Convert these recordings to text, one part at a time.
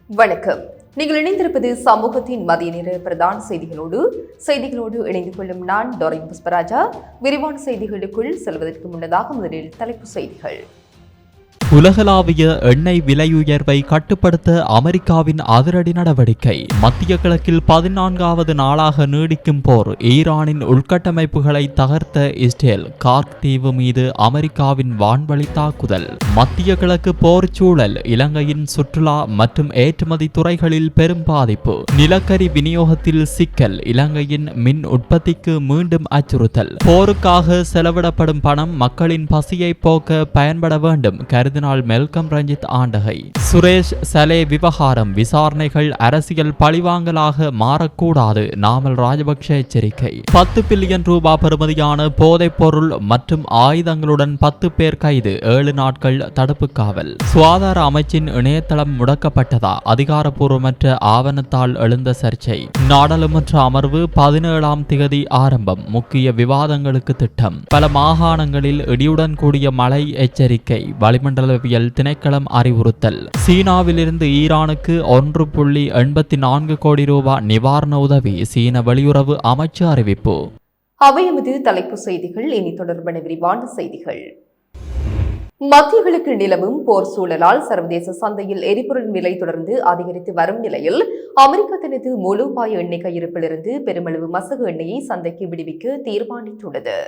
வணக்கம். நீங்கள் இணைந்திருப்பது சமூகத்தின் மதிய நேர பிரதான செய்திகளோடு இணைந்து கொள்ளும் நான் டோரின் புஷ்பராஜா. விரிவான செய்திகளுக்குள் செல்வதற்கு முன்னதாக முதலில் தலைப்புச் செய்திகள். உலகளாவிய எண்ணெய் விலையுயர்வை கட்டுப்படுத்த அமெரிக்காவின் அதிரடி நடவடிக்கை. மத்திய கிழக்கில் 14வது நாளாக நீடிக்கும் போர். ஈரானின் உள்கட்டமைப்புகளை தகர்த்த இஸ்ரேல். கார்க் தீவு மீது அமெரிக்காவின் வான்வழி தாக்குதல். மத்திய கிழக்கு போர் சூழல். இலங்கையின் சுற்றுலா மற்றும் ஏற்றுமதி துறைகளில் பெரும் பாதிப்பு. நிலக்கரி விநியோகத்தில் சிக்கல். இலங்கையின் மின் உற்பத்திக்கு மீண்டும் அச்சுறுத்தல். போருக்காக செலவிடப்படும் பணம் மக்களின் பசியை போக்க பயன்பட வேண்டும். கருதினால் மெல்கம் ரஞ்சித் ஆண்டகை. சுரேஷ் சலே விவகாரம். விசாரணைகள் அரசியல் பழிவாங்கலாக மாறக்கூடாது. நாமல் ராஜபக்ஷ எச்சரிக்கை. 10 பில்லியன் ரூபாய் பெறுமதியான போதைப் பொருள் மற்றும் ஆயுதங்களுடன் 10 பேர் கைது. 7 நாட்கள் தடுப்பு காவல். சுகாதார அமைச்சின் இணையதளம் முடக்கப்பட்டதா? அதிகாரப்பூர்வமற்ற ஆவணத்தால் எழுந்த சர்ச்சை. நாடாளுமன்ற அமர்வு 17ஆம் திகதி ஆரம்பம். முக்கிய விவாதங்களுக்கு திட்டம். பல மாகாணங்களில் இடியுடன் கூடிய மழை எச்சரிக்கை. வளிமண்டலவியல் திணைக்களம் அறிவுறுத்தல். சீனாவிலிருந்து ஈரானுக்கு 1.84 கோடி ரூபாய் நிவாரண உதவி. சீன வெளியுறவு அமைச்சு அறிவிப்பு. அவை எமது தலைப்பு செய்திகள். இனி தொடர்பான விரிவான செய்திகள். மத்திய கிழக்கில் நிலவும் போர் சூழலால் சர்வதேச சந்தையில் எரிபொருள் விலை தொடர்ந்து அதிகரித்து வரும் நிலையில் அமெரிக்கா தனது மூலோபாய எண்ணெய் கையிருப்பிலிருந்து பெருமளவு மசகு எண்ணெயை சந்தைக்கு விடுவிக்க தீர்மானித்துள்ளது.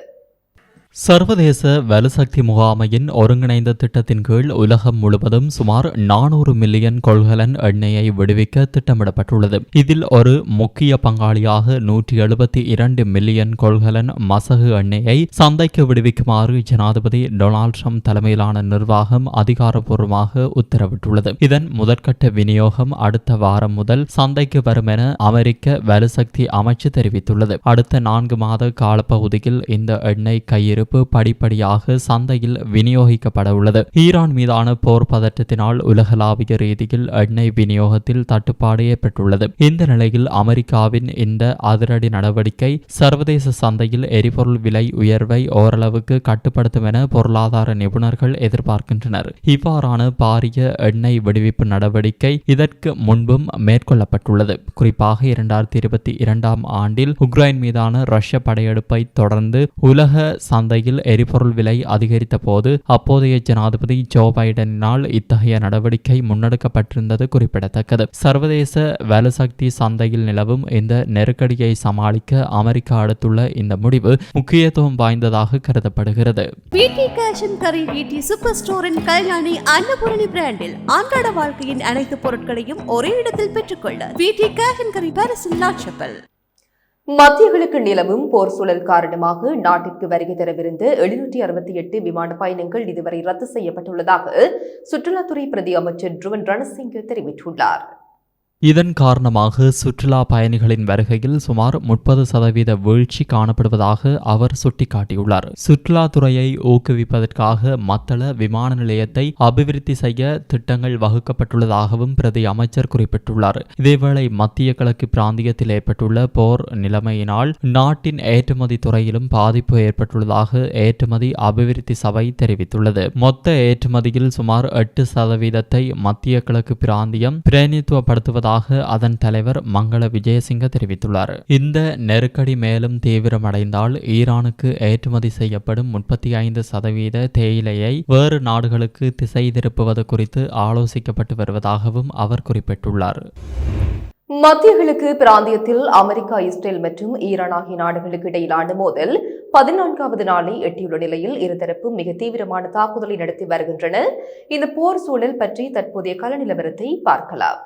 சர்வதேச வலுசக்தி முகாமையின் ஒருங்கிணைந்த திட்டத்தின் கீழ் உலகம் முழுவதும் சுமார் 400 மில்லியன் கொள்கலன் எண்ணெயை விடுவிக்க திட்டமிடப்பட்டுள்ளது. இதில் ஒரு முக்கிய பங்காளியாக 172 மில்லியன் கொள்கலன் மசகு எண்ணெயை சந்தைக்கு விடுவிக்குமாறு ஜனாதிபதி டொனால்ட் ட்ரம்ப் தலைமையிலான நிர்வாகம் அதிகாரப்பூர்வமாக உத்தரவிட்டுள்ளது. இதன் முதற்கட்ட விநியோகம் அடுத்த வாரம் முதல் சந்தைக்கு வரும் என அமெரிக்க வலுசக்தி அமைச்சு தெரிவித்துள்ளது. அடுத்த 4 மாத காலப்பகுதியில் இந்த எண்ணெய் கையிருப்பு படிப்படியாக சந்தையில் விநியோகிக்கப்பட உள்ளது. ஈரான் மீதான போர் பதற்றத்தினால் உலகளாவிய ரீதியில் எண்ணெய் விநியோகத்தில் தட்டுப்பாடு ஏற்பட்டுள்ளது. இந்த நிலையில் அமெரிக்காவின் இந்த அதிரடி நடவடிக்கை சர்வதேச சந்தையில் எரிபொருள் விலை உயர்வை ஓரளவுக்கு கட்டுப்படுத்தும் என பொருளாதார நிபுணர்கள் எதிர்பார்க்கின்றனர். இவ்வாறான பாரிய எண்ணெய் விடுவிப்பு நடவடிக்கை இதற்கு முன்பும் மேற்கொள்ளப்பட்டுள்ளது. குறிப்பாக 2022ஆம் ஆண்டில் உக்ரைன் மீதான ரஷ்ய படையெடுப்பை தொடர்ந்து உலக சந்தையில் எரிபொருள் விலை அதிகரித்த போது அப்போதைய ஜனாதிபதி ஜோ பைடனினால் இத்தகைய நடவடிக்கை முன்னெடுக்கப்பட்டிருந்தது குறிப்பிடத்தக்கது. சர்வதேச வலுசக்தி சந்தையில் நிலவும் இந்த நெருக்கடியை சமாளிக்க அமெரிக்கா எடுத்துள்ள இந்த முடிவு முக்கியத்துவம் வாய்ந்ததாக கருதப்படுகிறது. சூப்பர் ஸ்டோரின் கல்யாணி அன்னபூரணி பிராண்டில் அன்றாட வாழ்க்கையின் அனைத்து பொருட்களையும் ஒரே இடத்தில் பெற்றுக்கொள்ள மத்திய கிழக்கு நிலவும் போர் சூழல் காரணமாக நாட்டிற்கு வருகை தரவிருந்த 768 விமான பயணங்கள் இதுவரை ரத்து செய்யப்பட்டுள்ளதாக சுற்றுலாத்துறை பிரதி அமைச்சர் ருவன் ரணசிங்க தெரிவித்துள்ளார். இதன் காரணமாக சுற்றுலா பயணிகளின் வருகையில் சுமார் 30% வீழ்ச்சி காணப்படுவதாக அவர் சுட்டிக்காட்டியுள்ளார். சுற்றுலாத்துறையை ஊக்குவிப்பதற்காக மத்தள விமான நிலையத்தை அபிவிருத்தி செய்ய திட்டங்கள் வகுக்கப்பட்டுள்ளதாகவும் பிரதி அமைச்சர் குறிப்பிட்டுள்ளார். இதேவேளை மத்திய கிழக்கு பிராந்தியத்தில் ஏற்பட்டுள்ள போர் நிலைமையினால் நாட்டின் ஏற்றுமதி துறையிலும் பாதிப்பு ஏற்பட்டுள்ளதாக ஏற்றுமதி அபிவிருத்தி சபை தெரிவித்துள்ளது. மொத்த ஏற்றுமதியில் சுமார் 8% மத்திய கிழக்கு பிராந்தியம் பிரதிநிதித்துவப்படுத்துவதாக அதன் தலைவர் மங்கள விஜயசிங்க தெரிவித்துள்ளார். இந்த நெருக்கடி மேலும் தீவிரமடைந்தால் ஈரானுக்கு ஏற்றுமதி செய்யப்படும் 35% தேயிலையை வேறு நாடுகளுக்கு திசை திருப்புவது குறித்து ஆலோசிக்கப்பட்டு வருவதாகவும் அவர் குறிப்பிட்டுள்ளார். மத்திய கிழக்கு பிராந்தியத்தில் அமெரிக்கா, இஸ்ரேல் மற்றும் ஈரான் ஆகிய நாடுகளுக்கு இடையிலான மோதல் 14வது நாளை எட்டியுள்ள நிலையில் இருதரப்பும் மிக தீவிரமான தாக்குதலை நடத்தி வருகின்றன. இந்த போர் சூழல் பற்றி தற்போதைய கள நிலவரத்தை பார்க்கலாம்.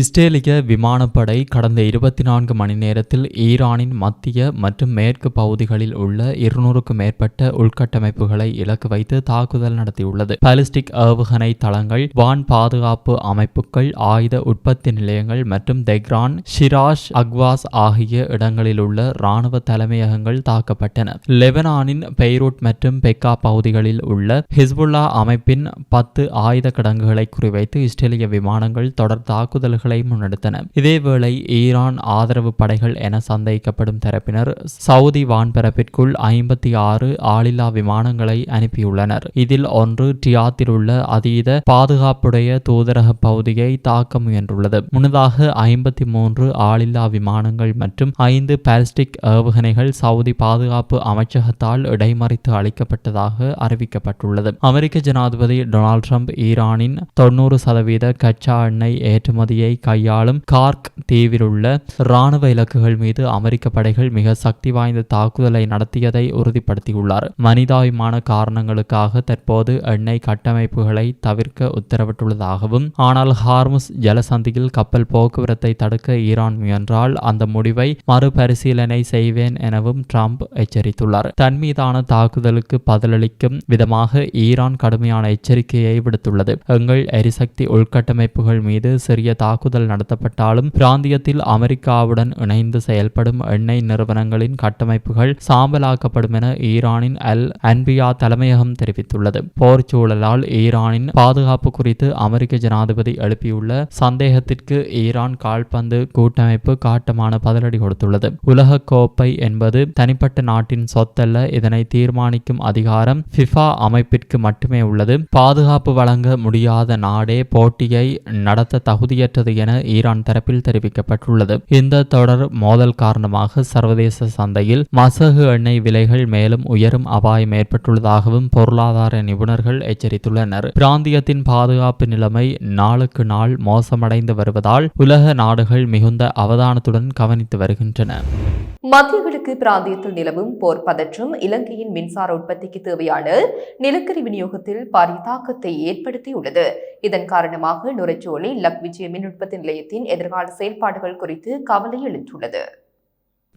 இஸ்ரேலிய விமானப்படை கடந்த 24 மணி நேரத்தில் ஈரானின் மத்திய மற்றும் மேற்கு பகுதிகளில் உள்ள 200க்கும் மேற்பட்ட உள்கட்டமைப்புகளை இலக்கு வைத்து தாக்குதல் நடத்தியுள்ளது. பாலிஸ்டிக் ஏவுகணை தளங்கள், வான் பாதுகாப்பு அமைப்புகள், ஆயுத உற்பத்தி நிலையங்கள் மற்றும் தெஹ்ரான், ஷிராஷ், அக்வாஸ் ஆகிய இடங்களில் உள்ள இராணுவ தலைமையகங்கள் தாக்கப்பட்டன. லெபனானின் பெய்ரூட் மற்றும் பெக்கா பகுதிகளில் உள்ள ஹிஸ்புல்லா அமைப்பின் 10 ஆயுத கிடங்குகளை குறிவைத்து இஸ்ரேலிய விமானங்கள் தொடர் தாக்குதல்கள் தாக்குதல்களை முன்னெடுத்தன. இதேவேளை ஈரான் ஆதரவு படைகள் என சந்தேகிக்கப்படும் தரப்பினர் சவுதி வான்பரப்பிற்குள் 56 ஆளில்லா விமானங்களை அனுப்பியுள்ளனர். இதில் ஒன்று ரியாத்தில் உள்ள அதீத பாதுகாப்புடைய தூதரக பகுதியை தாக்க முயன்றுள்ளது. முன்னதாக 53 ஆளில்லா விமானங்கள் மற்றும் 5 பாலிஸ்டிக் ஏவுகணைகள் சவுதி பாதுகாப்பு அமைச்சகத்தால் இடைமறித்து அளிக்கப்பட்டதாக அறிவிக்கப்பட்டுள்ளது. அமெரிக்க ஜனாதிபதி டொனால்ட் ட்ரம்ப் ஈரானின் 90% கச்சா எண்ணெய் ஏற்றுமதியை கையாளும் கார்க் தீவிலுள்ள இராணுவ இலக்குகள் மீது அமெரிக்க படைகள் மிக சக்தி வாய்ந்த தாக்குதலை நடத்தியதை உறுதிப்படுத்தியுள்ளார். மனிதாபிமான காரணங்களுக்காக தற்போது எண்ணெய் கட்டமைப்புகளை தவிர்க்க உத்தரவிட்டுள்ளதாகவும், ஆனால் ஹார்முஸ் ஜலசந்தியில் கப்பல் போக்குவரத்தை தடுக்க ஈரான் முயன்றால் அந்த முடிவை மறுபரிசீலனை செய்வேன் எனவும் ட்ரம்ப் எச்சரித்துள்ளார். தன் மீதான தாக்குதலுக்கு பதிலளிக்கும் விதமாக ஈரான் கடுமையான எச்சரிக்கையை விடுத்துள்ளது. எங்கள் எரிசக்தி உள்கட்டமைப்புகள் மீது சிறிய தாக்குதல் நடத்தப்பட்டாலும் பிராந்தியத்தில் அமெரிக்காவுடன் இணைந்து செயல்படும் எண்ணெய் நிறுவனங்களின் கட்டமைப்புகள் சாம்பலாக்கப்படும் என ஈரானின் அல் அன்பியா தலைமையகம் தெரிவித்துள்ளது. போர் சூழலால் ஈரானின் பாதுகாப்பு குறித்து அமெரிக்க ஜனாதிபதி எழுப்பியுள்ள சந்தேகத்திற்கு ஈரான் கால்பந்து கூட்டமைப்பு காட்டமான பதிலடி கொடுத்துள்ளது. உலக கோப்பை என்பது தனிப்பட்ட நாட்டின் சொத்தல்ல. இதனை தீர்மானிக்கும் அதிகாரம் ஃபிஃபா அமைப்பிற்கு மட்டுமே உள்ளது. பாதுகாப்பு வழங்க முடியாத நாடே போட்டியை நடத்த தகுதியற்றது என ஈரான் தரப்பில் தெரிவிக்கப்பட்டுள்ளது. இந்த தொடர் மோதல் காரணமாக சர்வதேச சந்தையில் மசகு எண்ணெய் விலைகள் மேலும் உயரும் அபாயம் ஏற்பட்டுள்ளதாகவும் பொருளாதார நிபுணர்கள் எச்சரித்துள்ளனர். பிராந்தியத்தின் பாதுகாப்பு நிலைமை நாளுக்கு நாள் மோசமடைந்து வருவதால் உலக நாடுகள் மிகுந்த அவதானத்துடன் கவனித்து வருகின்றன. மத்திய கிழக்கு பிராந்தியத்தில் நிலவும் போர் பதற்றம் இலங்கையின் மின்சார உற்பத்திக்கு தேவையான நிலக்கரி விநியோகத்தில் பாரிய தாக்கத்தை ஏற்படுத்தியுள்ளது. இதன் காரணமாக நுரைச்சோலை லக்விஜய மின் உற்பத்தி நிலையத்தின் எதிர்கால செயல்பாடுகள் குறித்து கவலை எழுந்துள்ளது.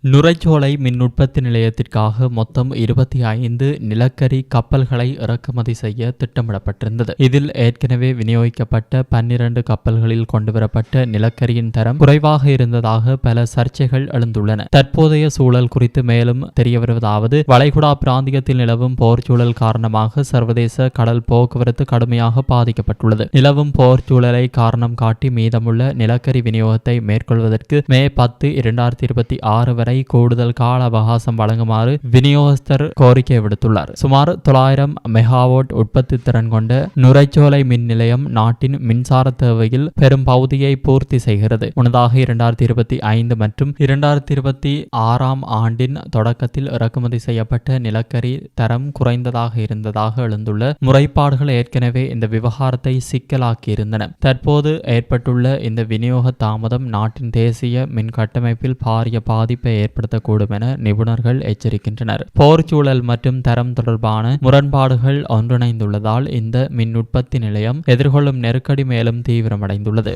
நுரைச்சோலை மின் உற்பத்தி நிலையத்திற்காக மொத்தம் 25 நிலக்கரி கப்பல்களை இறக்குமதி செய்ய திட்டமிடப்பட்டிருந்தது. இதில் ஏற்கனவே விநியோகிக்கப்பட்ட 12 கப்பல்களில் கொண்டுவரப்பட்ட நிலக்கரியின் தரம் குறைவாக இருந்ததாக பல சர்ச்சைகள் எழுந்துள்ளன. தற்போதைய சூழல் குறித்து மேலும் தெரியவருவதாவது, வளைகுடா பிராந்தியத்தில் நிலவும் போர் சூழல் காரணமாக சர்வதேச கடல் போக்குவரத்து கடுமையாக பாதிக்கப்பட்டுள்ளது. நிலவும் போர் சூழலை காரணம் காட்டி மீதமுள்ள நிலக்கரி விநியோகத்தை மேற்கொள்வதற்கு மே 10, 2026 வரை கூடுதல் கால அவகாசம் வழங்குமாறு விநியோகஸ்தர் கோரிக்கை விடுத்துள்ளார். சுமார் 900 மெகாவாட் உற்பத்தி திறன் கொண்ட நுரைச்சோலை மின் நிலையம் நாட்டின் மின்சார தேவையில் பெரும் பகுதியை பூர்த்தி செய்கிறது. முன்னதாக 2025 மற்றும் 2026 ஆண்டின் தொடக்கத்தில் இறக்குமதி செய்யப்பட்ட நிலக்கரி தரம் குறைந்ததாக இருந்ததாக எழுந்துள்ள முறைப்பாடுகள் ஏற்கனவே இந்த விவகாரத்தை சிக்கலாக்கியிருந்தன. தற்போது ஏற்பட்டுள்ள இந்த விநியோக தாமதம் நாட்டின் தேசிய மின் கட்டமைப்பில் பாரிய பாதிப்பை ஏற்படுத்தக்கூடும் என நிபுணர்கள் எச்சரிக்கின்றனர். போர் சூழல் மற்றும் தரம் தொடர்பான முரண்பாடுகள் ஒன்றிணைந்துள்ளதால் இந்த மின் உற்பத்தி நிலையம் எதிர்கொள்ளும் நெருக்கடி மேலும் தீவிரமடைந்துள்ளது.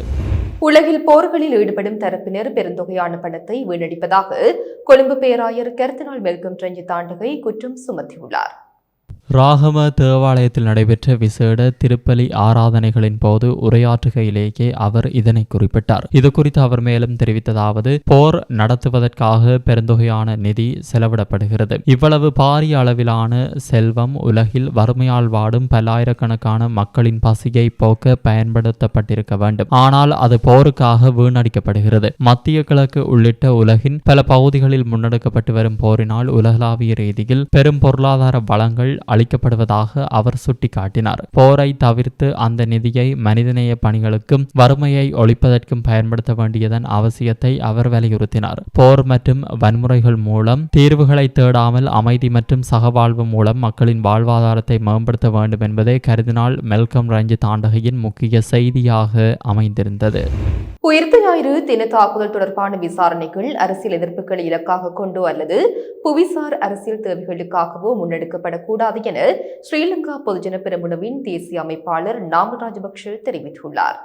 உலகில் போர்களில் ஈடுபடும் தரப்பினர் பெருந்தொகையான பணத்தை வீணடிப்பதாக கொழும்பு பேராயர் கர்தினால் மெல்கம் ரஞ்சித் ஆண்டகை குற்றம் சுமத்தியுள்ளார். ராகம தேவாலயத்தில் நடைபெற்ற விசேட திருப்பலி ஆராதனைகளின் போது உரையாற்றுகையிலேயே அவர் இதனை குறிப்பிட்டார். இது குறித்து அவர் மேலும் தெரிவித்ததாவது, போர் நடத்துவதற்காக பெருந்தொகையான நிதி செலவிடப்படுகிறது. இவ்வளவு பாரிய அளவிலான செல்வம் உலகில் வறுமையால் வாடும் பல்லாயிரக்கணக்கான மக்களின் பசியை போக்க பயன்படுத்தப்பட்டிருக்க வேண்டும். ஆனால் அது போருக்காக வீணடிக்கப்படுகிறது. மத்திய கிழக்கு உள்ளிட்ட உலகின் பல பகுதிகளில் முன்னெடுக்கப்பட்டு வரும் போரினால் உலகளாவிய ரீதியில் பெரும் பொருளாதார வளங்கள் அளிக்கப்படுவதாக அவர் சுட்டிக்காட்டினார். போரை தவிர்த்து அந்த நிதியை மனிதநேய பணிகளுக்கும் வறுமையை ஒழிப்பதற்கும் பயன்படுத்த வேண்டியதன் அவசியத்தை அவர் வலியுறுத்தினார். போர் மற்றும் வன்முறைகள் மூலம் தீர்வுகளை தேடாமல் அமைதி மற்றும் சகவாழ்வு மூலம் மக்களின் வாழ்வாதாரத்தை மேம்படுத்த வேண்டும் என்பதே கர்தினால் மெல்கம் ரஞ்சித் ஆண்டகையின் முக்கிய செய்தியாக அமைந்திருந்தது. உயிர்த்த ஞாயிறு தின தாக்குதல் தொடர்பான விசாரணைகள் அரசியல் எதிர்ப்புகளை இலக்காக கொண்டோ அல்லது புவிசார் அரசியல் தேவைகளுக்காகவோ முன்னெடுக்கப்படக்கூடாது என ஸ்ரீலங்கா பொதுஜன பெரமுனவின் தேசிய அமைப்பாளர் நாமல் ராஜபக்ஷ தெரிவித்துள்ளார்.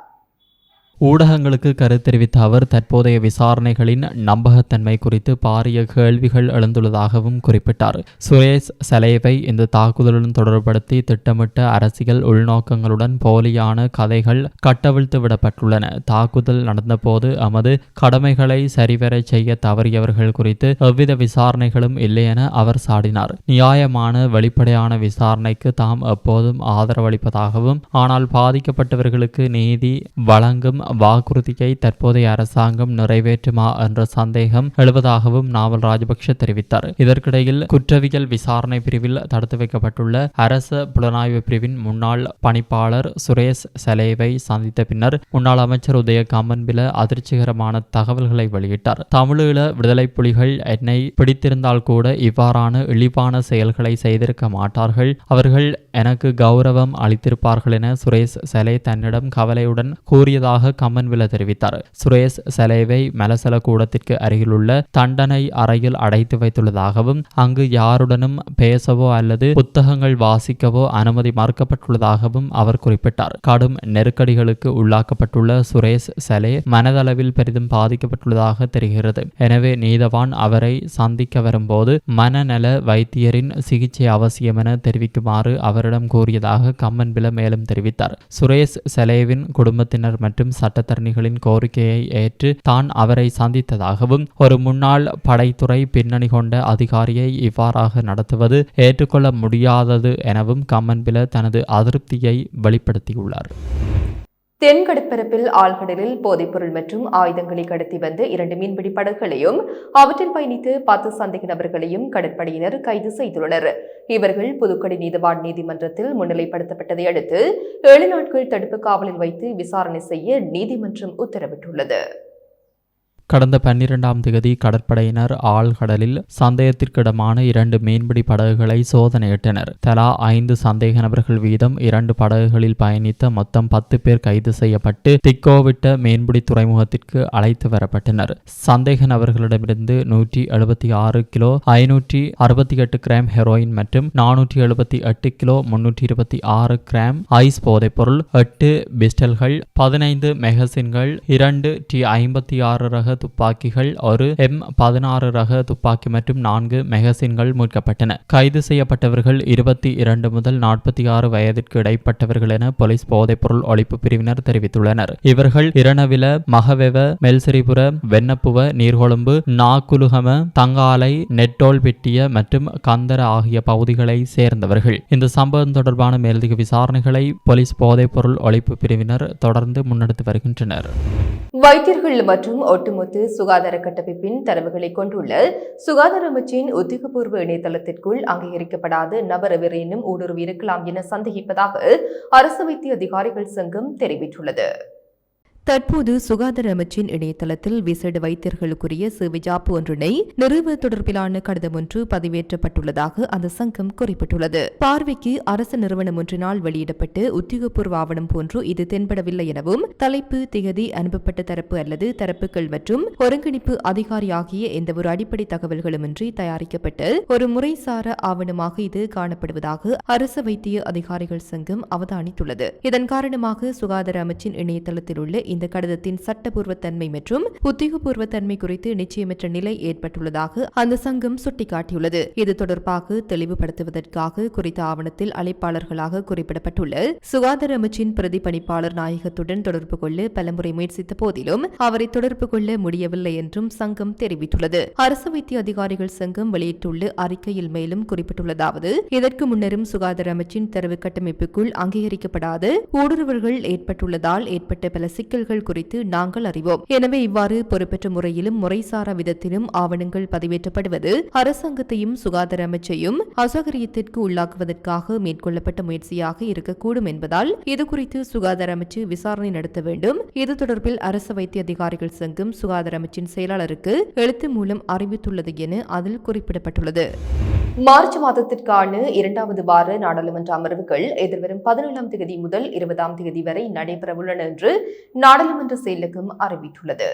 ஊடகங்களுக்கு கருத்து தெரிவித்த அவர் தற்போதைய விசாரணைகளின் நம்பகத்தன்மை குறித்து பாரிய கேள்விகள் எழுந்துள்ளதாகவும் குறிப்பிட்டார். சுரேஷ் சலேவை இந்த தாக்குதலுடன் தொடர்படுத்தி திட்டமிட்ட அரசியல் உள்நோக்கங்களுடன் போலியான கதைகள் கட்டவிழ்த்து விடப்பட்டுள்ளன. தாக்குதல் நடந்தபோது எமது கடமைகளை சரிவர செய்ய தவறியவர்கள் குறித்து எவ்வித விசாரணைகளும் இல்லை என அவர் சாடினார். நியாயமான வெளிப்படையான விசாரணைக்கு தாம் எப்போதும் ஆதரவளிப்பதாகவும், ஆனால் பாதிக்கப்பட்டவர்களுக்கு நீதி வழங்கும் வாக்குறுதியை தற்போதைய அரசாங்கம் நிறைவேற்றுமா என்ற சந்தேகம் எழுவதாகவும் நாவல் ராஜபக்ஷ தெரிவித்தார். இதற்கிடையில் குற்றவியல் விசாரணை பிரிவில் தடுத்து வைக்கப்பட்டுள்ள அரச புலனாய்வு பிரிவின் முன்னாள் பணிப்பாளர் சுரேஷ் சலேவை சந்தித்த பின்னர் முன்னாள் அமைச்சர் உதய கம்மன்பில அதிர்ச்சிகரமான தகவல்களை வெளியிட்டார். தமிழீழ விடுதலை புலிகள் என்னை பிடித்திருந்தால் கூட இவ்வாறான இழிவான செயல்களை செய்திருக்க மாட்டார்கள். அவர்கள் எனக்கு கௌரவம் அளித்திருப்பார்கள் என சுரேஷ் சலே தன்னிடம் கவலையுடன் கூறியதாக கம்மன்வில தெரிவித்தார். சுரேஷ் சலேவை மலசல கூடத்திற்கு அருகிலுள்ள தண்டனை அறையில் அடைத்து வைத்துள்ளதாகவும் அங்கு யாருடனும் பேசவோ அல்லது புத்தகங்கள் வாசிக்கவோ அனுமதி மறுக்கப்பட்டுள்ளதாகவும் அவர் குறிப்பிட்டார். கடும் நெருக்கடிகளுக்கு உள்ளாக்கப்பட்டுள்ள சுரேஷ் சலே மனதளவில் பெரிதும் பாதிக்கப்பட்டுள்ளதாக தெரிகிறது. எனவே நீதவான் அவரை சந்திக்க வரும்போது மனநல வைத்தியரின் சிகிச்சை அவசியம் என தெரிவிக்குமாறு அவரிடம் கூறியதாக கம்மன்பில மேலும் தெரிவித்தார். சுரேஷ் சலேவின் குடும்பத்தினர் மற்றும் சட்டத்தரணிகளின் கோரிக்கையை ஏற்று தான் அவரை சந்தித்ததாகவும் ஒரு முன்னாள் படைத்துறை பின்னணி கொண்ட அதிகாரியை இவ்வாறாக நடத்துவது ஏற்றுக்கொள்ள முடியாதது எனவும் கம்மன்பில தனது அதிருப்தியை வெளிப்படுத்தியுள்ளார். தென்கடற்பரப்பில் ஆழ்கடலில் போதைப்பொருள் மற்றும் ஆயுதங்களை கடத்தி வந்த 2 மீன்பிடி படகுகளையும் அவற்றில் பயணித்து 10 சந்தேக நபர்களையும் கடற்படையினர் கைது செய்துள்ளனர். இவர்கள் புதுக்கடை நீதவான் நீதிமன்றத்தில் முன்னிலைப்படுத்தப்பட்டதை அடுத்து 7 நாட்கள் தடுப்பு காவலில் வைத்து விசாரணை செய்ய நீதிமன்றம் உத்தரவிட்டுள்ளது. கடந்த 12ஆம் தேதி கடற்படையினர் ஆழ்கடலில் சந்தேகத்திற்கிடமான 2 மீன்பிடி படகுகளை சோதனையிட்டனர். தலா 5 சந்தேக நபர்கள் வீதம் 2 படகுகளில் பயணித்த மொத்தம் 10 பேர் கைது செய்யப்பட்டு திக்கோவிட்ட மீன்பிடி துறைமுகத்திற்கு அழைத்து வரப்பட்டனர். சந்தேக நபர்களிடமிருந்து 176 கிலோ 568 கிராம் ஹெரோயின் மற்றும் 478 கிலோ 326 கிராம் ஐஸ் போதைப்பொருள், 8 பிஸ்டல்கள், 15 மெகசின்கள், 2 T56 ரக துப்பாக்கிகள், ஒரு M16 ரக துப்பாக்கி மற்றும் 4 மெகசின்கள் மீட்கப்பட்டன. கைது செய்யப்பட்டவர்கள் 22 முதல் 46 வயதிற்கு இடைப்பட்டவர்கள் என போலீஸ் போதைப்பொருள் ஒழிப்பு பிரிவினர் தெரிவித்துள்ளனர். இவர்கள் இரனவில, மகவெவ, மெல்சிரிபுர, வெண்ணப்புவ, நீர்கொழும்பு, நாக்குலுகம, தங்காலை, நெட்டோல்பெட்டிய மற்றும் கந்தர ஆகிய பகுதிகளை சேர்ந்தவர்கள். இந்த சம்பவம் தொடர்பான மேலதிக விசாரணைகளை போலீஸ் போதைப்பொருள் ஒழிப்பு பிரிவினர் தொடர்ந்து முன்னெடுத்து வருகின்றனர். வைத்தியர்கள் மற்றும் ஒட்டுமொத்த சுகாதார கட்டமைப்பின் தரவுகளை கொண்டுள்ள சுகாதார அமைச்சின் உத்தியோகபூர்வ இணையதளத்திற்குள் அங்கீகரிக்கப்படாத நபர் எவரேனும் ஊடுருவி இருக்கலாம் என சந்தேகிப்பதாக அரசு வைத்திய அதிகாரிகள் சங்கம் தெரிவித்துள்ளது. தற்போது சுகாதார அமைச்சின் இணையதளத்தில் விசேட வைத்தியர்களுக்குரிய சேவை ஜாப்பு ஒன்றினை நிறுவ தொடர்பிலான கடிதம் ஒன்று பதிவேற்றப்பட்டுள்ளதாக அந்த சங்கம் குறிப்பிட்டுள்ளது. பார்வைக்கு அரசு நிறுவனம் ஒன்றினால் வெளியிடப்பட்டு உத்தியோகபூர்வ ஆவணம் போன்று இது தென்படவில்லை எனவும் தலைப்பு, திகதி, அனுப்பப்பட்ட தரப்பு அல்லது தரப்புகள் மற்றும் ஒருங்கிணைப்பு அதிகாரி ஆகிய எந்தவொரு அடிப்படை தகவல்களுமின்றி தயாரிக்கப்பட்டு ஒரு முறைசார ஆவணமாக இது காணப்படுவதாக அரசு வைத்திய அதிகாரிகள் சங்கம் அவதானித்துள்ளது. இதன் காரணமாக சுகாதார அமைச்சின் இணையதளத்தில் உள்ள இந்த கடிதத்தின் சட்டபூர்வ தன்மை மற்றும் உத்தியோகபூர்வ தன்மை குறித்து நிச்சயமற்ற நிலை ஏற்பட்டுள்ளதாக அந்த சங்கம் சுட்டிக்காட்டியுள்ளது. இது தொடர்பாக தெளிவுபடுத்துவதற்காக குறித்த ஆவணத்தில் அழைப்பாளர்களாக குறிப்பிடப்பட்டுள்ள சுகாதார அமைச்சின் பிரதி பணிப்பாளர் நாயகத்துடன் தொடர்பு கொள்ள பலமுறை முயற்சித்த போதிலும் அவரை தொடர்பு கொள்ள முடியவில்லை என்றும் சங்கம் தெரிவித்துள்ளது. அரசு வைத்திய அதிகாரிகள் சங்கம் வெளியிட்டுள்ள அறிக்கையில் மேலும் குறிப்பிட்டுள்ளதாவது, இதற்கு முன்னரும் சுகாதார அமைச்சின் தரவு கட்டமைப்புக்குள் அங்கீகரிக்கப்படாத ஊடுருவல்கள் ஏற்பட்டுள்ளதால் ஏற்பட்ட பல சிக்கல்கள் குறித்து நாங்கள் அறிவோம். எனவே இவ்வாறு பொறுப்பற்ற முறையிலும் முறைசாரா விதத்திலும் ஆவணங்கள் பதிவேற்றப்படுவது அரசாங்கத்தையும் சுகாதார அமைச்சையும் அசௌகரியத்திற்கு உள்ளாக்குவதற்காக மேற்கொள்ளப்பட்ட முயற்சியாக இருக்கக்கூடும் என்பதால் இதுகுறித்து சுகாதார அமைச்சு விசாரணை நடத்த வேண்டும். இது தொடர்பில் அரசு வைத்திய அதிகாரிகள் சங்கம் சுகாதார அமைச்சின் செயலாளருக்கு எழுத்து மூலம் அறிவித்துள்ளது என அதில் குறிப்பிடப்பட்டுள்ளது. மார்ச் மாதத்திற்கான 2வது வார நாடாளுமன்ற அமர்வுகள் எதிர்வரும் 17ஆம் தேதி முதல் 20ஆம் தேதி வரை நடைபெறவுள்ளன என்று நாடாளுமன்ற செயலகம் அறிவித்துள்ளது.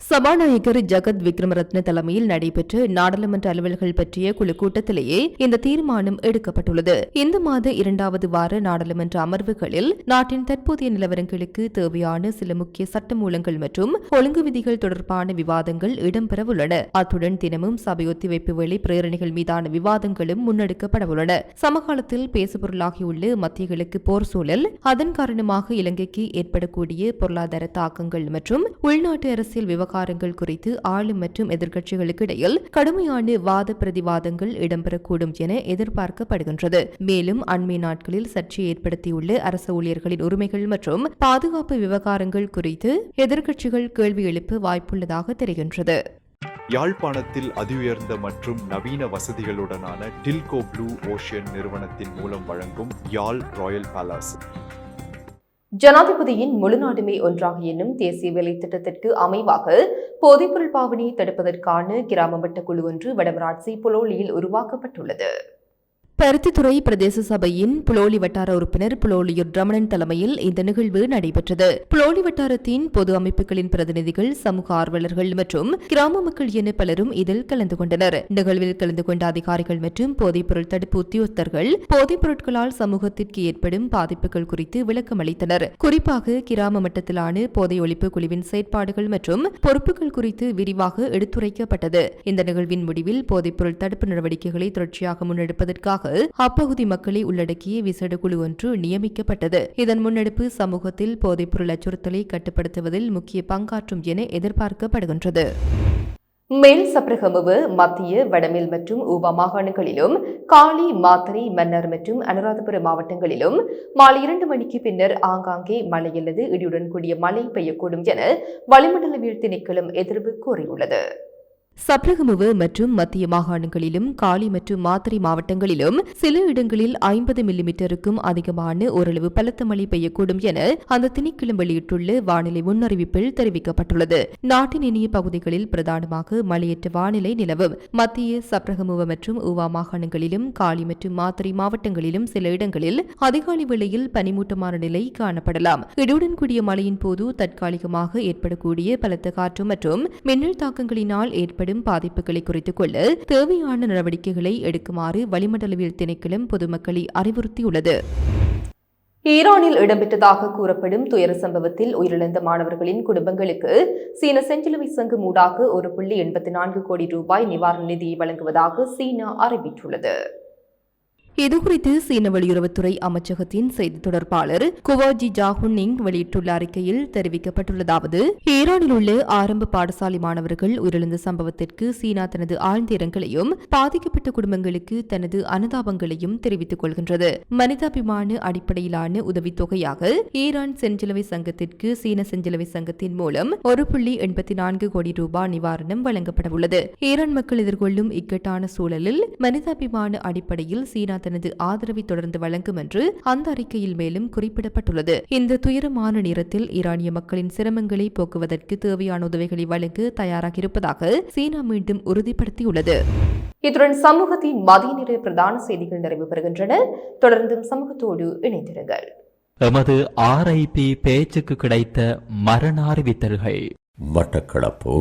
சபாநாயகர் ஜகத் விக்ரமரத்ன தலைமையில் நடைபெற்ற நாடாளுமன்ற அலுவல்கள் பற்றிய குழு கூட்டத்திலேயே இந்த தீர்மானம் எடுக்கப்பட்டுள்ளது. இந்த மாத 2வது வார நாடாளுமன்ற அமர்வுகளில் நாட்டின் தற்போதைய நிலவரங்களுக்கு தேவையான சில முக்கிய சட்டமூலங்கள் மற்றும் ஒழுங்கு விதிகள் தொடர்பான விவாதங்கள் இடம்பெறவுள்ளன. அத்துடன் தினமும் சபை ஒத்திவைப்பு வேளை பிரேரணைகள் மீதான விவாதங்களும் முன்னெடுக்கப்படவுள்ளன. சமகாலத்தில் பேசுபொருளாகியுள்ள மத்திய கிழக்கு போர் சூழல், அதன் காரணமாக இலங்கைக்கு ஏற்படக்கூடிய பொருளாதார தாக்கங்கள் மற்றும் உள்நாட்டு அரசியல் விவகாரங்கள் விவகாரங்கள் குறித்து ஆளும் மற்றும் எதிர்க்கட்சிகளுக்கு இடையில் கடுமையான வாத பிரதிவாதங்கள் இடம்பெறக்கூடும் என எதிர்பார்க்கப்படுகின்றது. மேலும் அண்மை நாட்களில் சர்ச்சை ஏற்படுத்தியுள்ள அரசு ஊழியர்களின் உரிமைகள் மற்றும் பாதுகாப்பு விவகாரங்கள் குறித்து எதிர்க்கட்சிகள் கேள்வி எழுப்ப வாய்ப்புள்ளதாக தெரிகின்றது. யாழ்ப்பாணத்தில் அதிஉயர்ந்த மற்றும் நவீன வசதிகளுடனான டில்கோ ப்ளூ ஓஷன் நிறுவனத்தின் மூலம் வழங்கும் யாழ் ராயல் பேலஸ். ஜனாதிபதியின் முழுநாடுமே ஒன்றாக என்னும் தேசிய வேலை திட்டத்திற்கு அமைவாக போதைப்பொருள் பாவனையை தடுப்பதற்கான கிராம மட்ட குழு ஒன்று வடமராட்சி புலோலியில் உருவாக்கப்பட்டுள்ளது. பருத்தித்துறை பிரதேச சபையின் புலோலி வட்டார உறுப்பினர் புலோலியூர் ரமணன் தலைமையில் இந்த நிகழ்வு நடைபெற்றது. புலோலி வட்டாரத்தின் பொது அமைப்புகளின் பிரதிநிதிகள், சமூக ஆர்வலர்கள் மற்றும் கிராம மக்கள் என பலரும் இதில் கலந்து கொண்டனர். நிகழ்வில் கலந்து கொண்ட அதிகாரிகள் மற்றும் போதைப்பொருள் தடுப்பு உத்தியோகத்தர்கள் போதைப் பொருட்களால் சமூகத்திற்கு ஏற்படும் பாதிப்புகள் குறித்து விளக்கம் அளித்தனர். குறிப்பாக கிராம மட்டத்திலான போதை ஒழிப்பு குழுவின் செயற்பாடுகள் மற்றும் பொறுப்புகள் குறித்து விரிவாக எடுத்துரைக்கப்பட்டது. இந்த நிகழ்வின் முடிவில் போதைப்பொருள் தடுப்பு நடவடிக்கைகளை தொடர்ச்சியாக முன்னெடுப்பதற்காக அப்பகுதி மக்களை உள்ளடக்கிய விசேட குழு ஒன்று நியமிக்கப்பட்டது. இதன் முன்னெடுப்பு சமூகத்தில் போதைப்பொருள் அச்சுறுத்தலை கட்டுப்படுத்துவதில் முக்கிய பங்காற்றும் என எதிர்பார்க்கப்படுகின்றது. மேல் சப்ரகமுவு, மத்திய, வடமேல் மற்றும் ஊபா மாகாணங்களிலும், காலி, மாத்தறை, மன்னார் மற்றும் அனுராதபுரம் மாவட்டங்களிலும் மாலை 2 மணிக்கு பின்னர் ஆங்காங்கே மழை அல்லது இடியுடன் கூடிய மழை பெய்யக்கூடும் என வளிமண்டலவியல் திணைக்களம் எதிர்வு கூறியுள்ளது. சப்ரகமுவு மற்றும் மத்திய மாகாணங்களிலும் காலி மற்றும் மாத்தறை மாவட்டங்களிலும் சில இடங்களில் 50 மில்லிமீட்டருக்கும் அதிகமான ஓரளவு பலத்த மழை பெய்யக்கூடும் என அந்த திணைக்களம் வெளியிட்டுள்ள வானிலை முன்னறிவிப்பில் தெரிவிக்கப்பட்டுள்ளது. நாட்டின் இனிய பகுதிகளில் பிரதானமாக மழையற்ற வானிலை நிலவும். மத்திய, சப்ரகமுவ மற்றும் ஊவா மாகாணங்களிலும் காலி மற்றும் மாத்தறை மாவட்டங்களிலும் சில இடங்களில் அதிகாலை வேளையில் பனிமூட்டமான நிலை காணப்படலாம். இடியுடன் கூடிய மழையின் போது தற்காலிகமாக ஏற்படக்கூடிய பலத்த காற்று மற்றும் மின்னல் தாக்கங்களினால் ஏற்படும் பாதிப்புகளை குறைத்துக் கொள்ள தேவையான நடவடிக்கைகளை எடுக்குமாறு வளிமண்டலவியல் திணைக்களம் பொதுமக்களை அறிவுறுத்தியுள்ளது. ஈரானில் இடம்பெற்றதாக கூறப்படும் துயர சம்பவத்தில் உயிரிழந்த மாணவர்களின் குடும்பங்களுக்கு சீன செஞ்சிலுவை சங்கம் ஊடாக 1.84 கோடி ரூபாய் நிவாரண நிதியை வழங்குவதாக சீனா அறிவித்துள்ளது. இதுகுறித்து சீன வெளியுறவுத்துறை அமைச்சகத்தின் செய்தி தொடர்பாளர் குவாஜி ஜாஹுன்னிங் வெளியிட்டுள்ள அறிக்கையில் தெரிவிக்கப்பட்டுள்ளதாவது: ஈரானில் உள்ள ஆரம்ப பாடசாலை மாணவர்கள் உயிரிழந்த சம்பவத்திற்கு சீனா தனது ஆழ்ந்த இரங்கலையும் பாதிக்கப்பட்ட குடும்பங்களுக்கு தனது அனுதாபங்களையும் தெரிவித்துக் கொள்கின்றது. மனிதாபிமான அடிப்படையிலான உதவித்தொகையாக ஈரான் செஞ்சிலுவை சங்கத்திற்கு சீன செஞ்சிலுவை சங்கத்தின் மூலம் 1.84 கோடி ரூபாய் நிவாரணம் வழங்கப்படவுள்ளது. ஈரான் மக்கள் எதிர்கொள்ளும் இக்கட்டான சூழலில் மனிதாபிமான அடிப்படையில் சீனா தனது ஆதரவை தொடர்ந்து வழங்கும் என்று அந்த அறிக்கையில் மேலும் குறிப்பிடப்பட்டுள்ளது. இந்த துயரமான நேரத்தில் ஈரானிய மக்களின் சிரமங்களை போக்குவதற்கு தேவையான உதவிகளை வழங்க தயாராக இருப்பதாக சீனா மீண்டும் உறுதிப்படுத்தியுள்ளது. இத்துடன் சமூகத்தின் மதிய நேர பிரதான செய்திகள் நிறைவு பெறுகின்றன. தொடர்ந்தும் சமூகத்தோடு இணைந்திருங்கள். எமது RIP பேச்சுக்கு கிடைத்த மரண அறிவித்தல்கள். மட்டக்களப்பு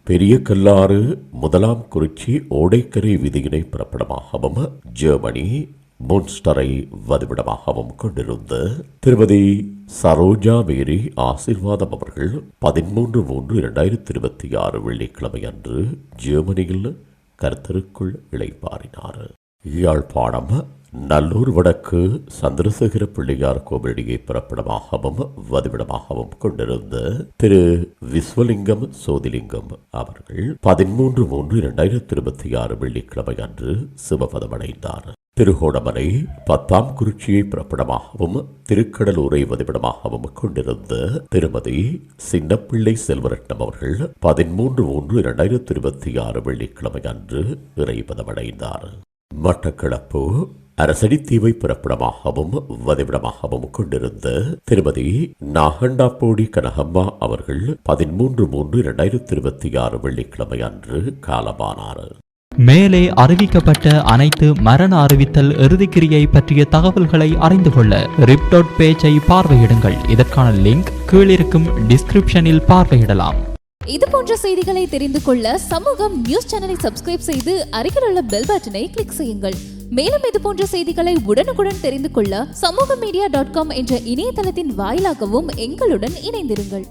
பெரிய கல்லாறு முதலாம் குறிச்சி ஓடைக்கரை விதியினை பிறப்பிடமாகவும் ஜெர்மனி முன்ஸ்டரை வதிவிடமாகவும் கொண்டிருந்த திருமதி சரோஜா மேரி ஆசீர்வாதம் அவர்கள் 13/3/2026 வெள்ளிக்கிழமை அன்று ஜெர்மனியில் கர்த்தருக்குள் இளைப்பாறினார். யாழ்ப்பாணம் நல்லூர் வடக்கு சந்திரசேகர பிள்ளையார் கோவிலிடையே பிறப்பிடமாகவும் வதிவிடமாகவும் கொண்டிருந்த திரு விஸ்வலிங்கம் சோதிலிங்கம் அவர்கள் 13/3/2026 வெள்ளிக்கிழமை அன்று சிவபதமடைந்தார். திருகோணமலை 10ஆம் குறிச்சியை பிறப்பிடமாகவும் திருக்கடலூரை வதிவிடமாகவும் கொண்டிருந்த திருமதி சின்னப்பிள்ளை செல்வரட்னம் அவர்கள் 13/3/2026 வெள்ளிக்கிழமை அன்று இறைபதமடைந்தார். மட்டக்களப்பு அரசடித்தீவை பிறப்பிடமாகவும் வதிவிடமாகவும் கொண்டிருந்த திருமதி நாகண்டாப்போடி கனகம்மா அவர்கள் 13/3/2026 வெள்ளிக்கிழமை அன்று காலமானார். மேலே அறிவிக்கப்பட்ட அனைத்து மரண அறிவித்தல் இறுதிக்கிரியை பற்றிய தகவல்களை அறிந்து கொள்ள ரிப் பேஜை பார்வையிடுங்கள். இதற்கான லிங்க் கீழிருக்கும் டிஸ்கிரிப்ஷனில் பார்வையிடலாம். இது போன்ற செய்திகளை தெரிந்து கொள்ள சமூகம் நியூஸ் சேனலை சப்ஸ்கிரைப் செய்து அருகில் உள்ள பெல் பட்டனை கிளிக் செய்யுங்கள். மேலும் இது போன்ற செய்திகளை உடனுக்குடன் தெரிந்து கொள்ள சமூகமீடியா.com என்ற இணையதளத்தின் வாயிலாகவும் எங்களுடன் இணைந்திருங்கள்.